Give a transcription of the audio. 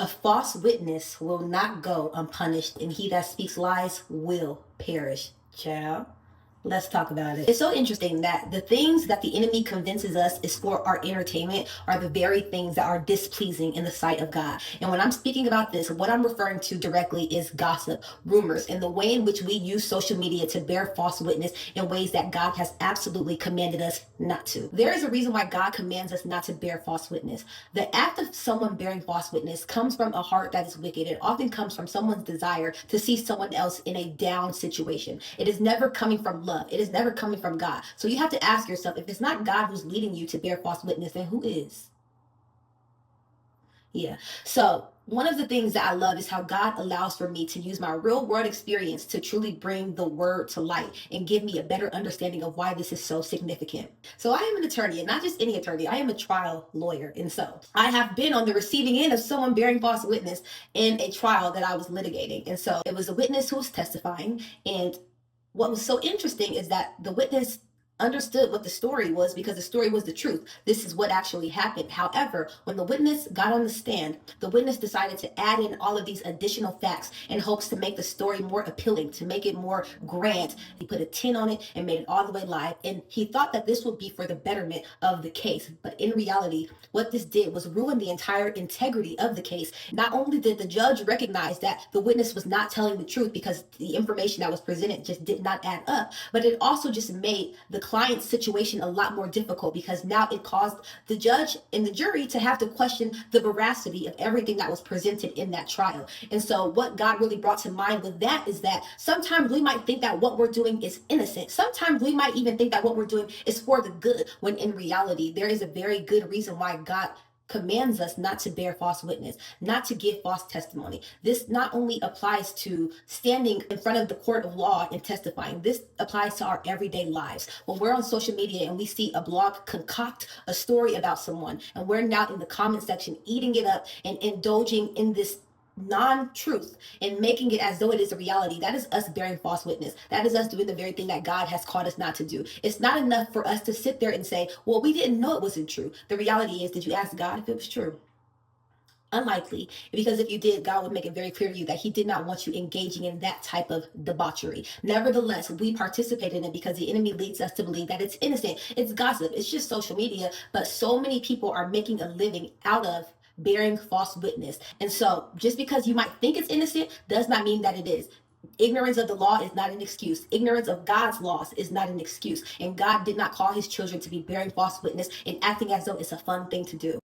A false witness will not go unpunished, and he that speaks lies will perish. Child. Let's talk about it. It's so interesting that the things that the enemy convinces us is for our entertainment are the very things that are displeasing in the sight of God. And when I'm speaking about this, what I'm referring to directly is gossip, rumors, and the way in which we use social media to bear false witness in ways that God has absolutely commanded us not to. There is a reason why God commands us not to bear false witness. The act of someone bearing false witness comes from a heart that is wicked. It often comes from someone's desire to see someone else in a down situation. It is never coming from love. It is never coming from God. So you have to ask yourself, if it's not God who's leading you to bear false witness, then who is? Yeah. So one of the things that I love is how God allows for me to use my real world experience to truly bring the word to light and give me a better understanding of why this is so significant. So I am an attorney, and not just any attorney. I am a trial lawyer. And so I have been on the receiving end of someone bearing false witness in a trial that I was litigating. And so it was a witness who was testifying. And what was so interesting is that the witness understood what the story was because the story was the truth. This is what actually happened. However, when the witness got on the stand, the witness decided to add in all of these additional facts in hopes to make the story more appealing, to make it more grand. He put a 10 on it and made it all the way live. And he thought that this would be for the betterment of the case. But in reality, what this did was ruin the entire integrity of the case. Not only did the judge recognize that the witness was not telling the truth because the information that was presented just did not add up, but it also just made the client's situation a lot more difficult because now it caused the judge and the jury to have to question the veracity of everything that was presented in that trial. And so what God really brought to mind with that is that sometimes we might think that what we're doing is innocent. Sometimes we might even think that what we're doing is for the good, when in reality, there is a very good reason why God commands us not to bear false witness, not to give false testimony. This not only applies to standing in front of the court of law and testifying, this applies to our everyday lives. When we're on social media and we see a blog concoct a story about someone, and we're now in the comment section eating it up and indulging in this non-truth and making it as though it is a reality, that is us bearing false witness. That is us doing the very thing that God has called us not to do. It's not enough for us to sit there and say, well, we didn't know it wasn't true. The reality is, did you ask God if it was true? Unlikely, because if you did, God would make it very clear to you that he did not want you engaging in that type of debauchery. Nevertheless, we participate in it because the enemy leads us to believe that it's innocent. It's gossip. It's just social media. But so many people are making a living out of bearing false witness. And so just because you might think it's innocent does not mean that it is. Ignorance of the law is not an excuse. Ignorance of God's laws is not an excuse. And God did not call his children to be bearing false witness and acting as though it's a fun thing to do.